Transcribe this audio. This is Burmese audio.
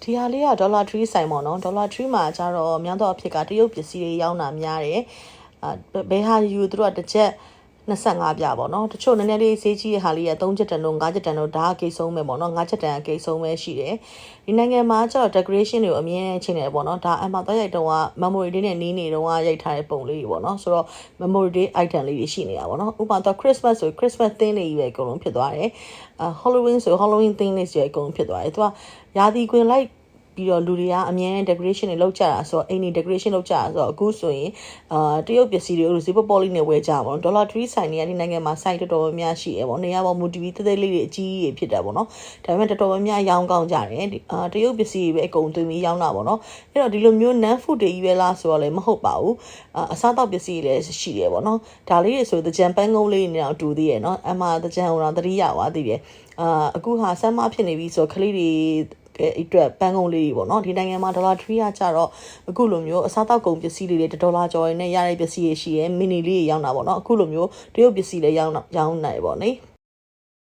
ဒီဟာလေးကဒေါ်လာ3ဆိုင်ပေါ့နော်ဒေါ်လာ3မှာကျတော့များသောအဖြစ်ကတရုတ်ပစ္စည်းတွေရောင်းတာများတယ်ဘယ်ဟာယူသူတို့ကတစ်ချက်25ပြပေါ့နော်တချို့နည်းနည်းလေးဈေးကြီးတဲ့ဟာလေးက3ချက်တန်တို့5ချက်တန်တို့ဒါအကိဆုံးပဲပေါ့နော်5ချက်တန်အကိဆုံးပဲရှိတယ်ဒီနိုင်ငံမှာကျတော့ decoration တွေကိုအမြဲချင်းတယ်ပေါ့နော်ဒါအမှတော့ရိုက်တော့က memory လေးနဲ့နီးနေတော့ရိုက်ထားတဲ့ပုံလေးတွေပေါ့နော်ဆိုတော့ memory day item လေးတွေရှိနေတာပေါ့နော်ဥပမာတော့ Christmas ဆို Christmas theme တွေကြီးပဲအကုန်လုံးဖြစ်သွားတယ်Halloween ဆို Halloween theme တွေကြီးအကုန်လုံးဖြစ်သွားတယ်သူကရာသီကွင်လိုက်ပြီးတော့လူတွေကအမြဲတမ်း decoration တွေလုပ်ကြတာဆိုတော့အိမ်တွေ decoration လုပ်ကြတာဆိုတော့အခုဆိုရင်တရုတ်ပစ္စည်းတွေဈေးပေါ်လေးနဲ့ဝယ်ကြပါတော့ဒေါ်လာ3ဆိုင်တွေကဒီနိုင်ငံမှာ site တော်တော်များရှိရပေါ့နေရာပေါ်မူတည်ပြီးသေးသေးလေးတွေအကြီးကြီးဖြစ်တာပေါ့နော်ဒါပေမဲ့တော်တော်များရောင်းကောင်းကြတယ်တရုတ်ပစ္စည်းတွေပဲအကုန်သွင်းပြီးရောင်းတာပေါ့နော်အဲ့တော့ဒီလိုမျိုး non food တွေကြီးပဲလားဆိုတော့လည်းမဟုတ်ပါဘူးအစားအသောက်ပစ္စည်းတွေလည်းရှိတယ်ပေါ့နော်ဒါလေးတွေဆိုတကြံပန်းကုန်းလေးနဲ့တော့တူသေးရနော်အမှတကြံဟိုတော့သတိရသွားသေးတယ်အခုဟာဆမ်းမဖြစ်နေပြီဆိုတော့ကလေးတွေအတွက်ပန်းကုန်းလေးပေါ့နော်ဒီနိုင်ငံမှာဒေါ်လာ3ကကြတော့အခုလိုမျိုးအစားတောက်ကုန်ပစ္စည်းတွေဒေါ်လာကျော်ရင်းနဲ့ရတဲ့ပစ္စည်းတွေရှိရဲမီနီလေးရောင်းတာပေါ့နော်အခုလိုမျိုးတရုတ်ပစ္စည်းလေးရောင်းနိုင်ပေါ့နိ